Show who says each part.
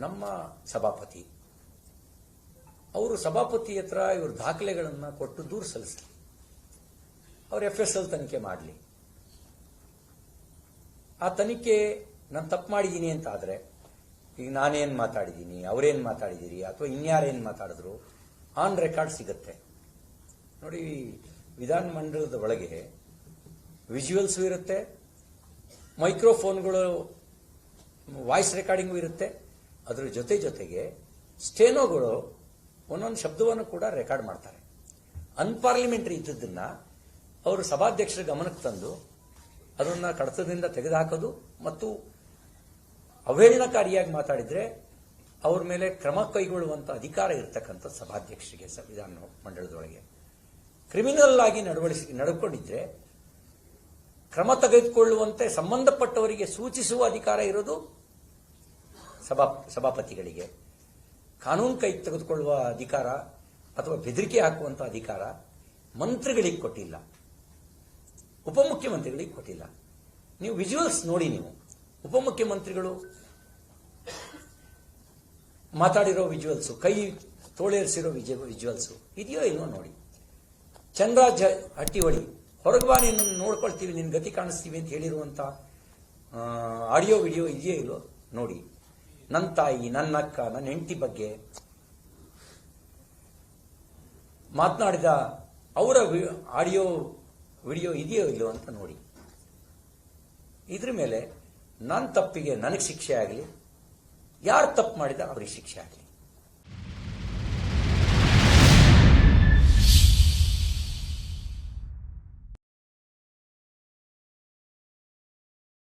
Speaker 1: ನಮ್ಮ ಸಭಾಪತಿ ಅವರು ಸಭಾಪತಿ ಹತ್ರ ಇವರು ದಾಖಲೆಗಳನ್ನು ಕೊಟ್ಟು ದೂರು ಸಲ್ಲಿಸಲಿ, ಅವರು FSL ತನಿಖೆ ಮಾಡಲಿ. ಆ ತನಿಖೆ ನಾನು ತಪ್ಪು ಮಾಡಿದ್ದೀನಿ ಅಂತ ಆದರೆ, ಈಗ ನಾನೇನು ಮಾತಾಡಿದ್ದೀನಿ, ಅವರೇನು ಮಾತಾಡಿದ್ದೀರಿ ಅಥವಾ ಇನ್ಯಾರೇನು ಮಾತಾಡಿದ್ರು ಆನ್ ರೆಕಾರ್ಡ್ ಸಿಗುತ್ತೆ ನೋಡಿ. ವಿಧಾನಮಂಡಲದ ಒಳಗೆ ವಿಜುವಲ್ಸು ಇರುತ್ತೆ, ಮೈಕ್ರೋಫೋನ್ಗಳು ವಾಯ್ಸ್ ರೆಕಾರ್ಡಿಂಗು ಇರುತ್ತೆ. ಅದರ ಜೊತೆಗೆ ಸ್ಟೆನೋಗಳು ಒಂದೊಂದು ಶಬ್ದವನ್ನು ಕೂಡ ರೆಕಾರ್ಡ್ ಮಾಡ್ತಾರೆ. ಅನ್ಪಾರ್ಲಿಮೆಂಟರಿ ಇದ್ದದನ್ನ ಅವರು ಸಭಾಧ್ಯಕ್ಷರ ಗಮನಕ್ಕೆ ತಂದು ಅದನ್ನು ಕಡತದಿಂದ ತೆಗೆದುಹಾಕೋದು ಮತ್ತು ಅವಹೇಳನಕಾರಿಯಾಗಿ ಮಾತಾಡಿದ್ರೆ ಅವ್ರ ಮೇಲೆ ಕ್ರಮ ಕೈಗೊಳ್ಳುವಂತ ಅಧಿಕಾರ ಇರತಕ್ಕಂಥ ಸಭಾಧ್ಯಕ್ಷರಿಗೆ ವಿಧಾನ ಮಂಡಲದೊಳಗೆ ಕ್ರಿಮಿನಲ್ ಆಗಿ ನಡ್ಕೊಂಡಿದ್ರೆ ಕ್ರಮ ತೆಗೆದುಕೊಳ್ಳುವಂತೆ ಸಂಬಂಧಪಟ್ಟವರಿಗೆ ಸೂಚಿಸುವ ಅಧಿಕಾರ ಇರೋದು ಸಭಾಪತಿಗಳಿಗೆ. ಕಾನೂನು ಕೈ ತೆಗೆದುಕೊಳ್ಳುವ ಅಧಿಕಾರ ಅಥವಾ ಬೆದರಿಕೆ ಹಾಕುವಂತ ಅಧಿಕಾರ ಮಂತ್ರಿಗಳಿಗೆ ಕೊಟ್ಟಿಲ್ಲ, ಉಪಮುಖ್ಯಮಂತ್ರಿಗಳಿಗೆ ಕೊಟ್ಟಿಲ್ಲ. ನೀವು ವಿಜುವಲ್ಸ್ ನೋಡಿ, ನೀವು ಉಪಮುಖ್ಯಮಂತ್ರಿಗಳು ಮಾತಾಡಿರೋ ವಿಜುವಲ್ಸು, ಕೈ ತೋಳೇರಿಸಿರೋ ವಿಜುವಲ್ಸು ಇದೆಯೋ ಇಲ್ವೋ ನೋಡಿ. ಚಂದ್ರರಾಜ್ ಹಟ್ಟಿಹೊಳಿ ಹೊರಗೆ ಬಾ, ನೀನು ನೋಡ್ಕೊಳ್ತೀವಿ, ನಿನ್ನ ಗತಿ ಕಾಣಿಸ್ತೀವಿ ಅಂತ ಹೇಳಿರುವಂತ ಆಡಿಯೋ ವಿಡಿಯೋ ಇದೆಯೋ ಇಲ್ವೋ ನೋಡಿ. ನನ್ನ ತಾಯಿ, ನನ್ನ ಅಕ್ಕ, ನನ್ನ ಹೆಂಡತಿ ಬಗ್ಗೆ ಮಾತನಾಡಿದ ಅವರ ಆಡಿಯೋ ವಿಡಿಯೋ ಇದೆಯೋ ಇಲ್ಲೋ ಅಂತ ನೋಡಿ. ಇದ್ರ ಮೇಲೆ ನನ್ನ ತಪ್ಪಿಗೆ ನನಗೆ ಶಿಕ್ಷೆ ಆಗಲಿ, ಯಾರು ತಪ್ಪು ಮಾಡಿದ ಅವ್ರಿಗೆ ಶಿಕ್ಷೆ ಆಗಲಿ.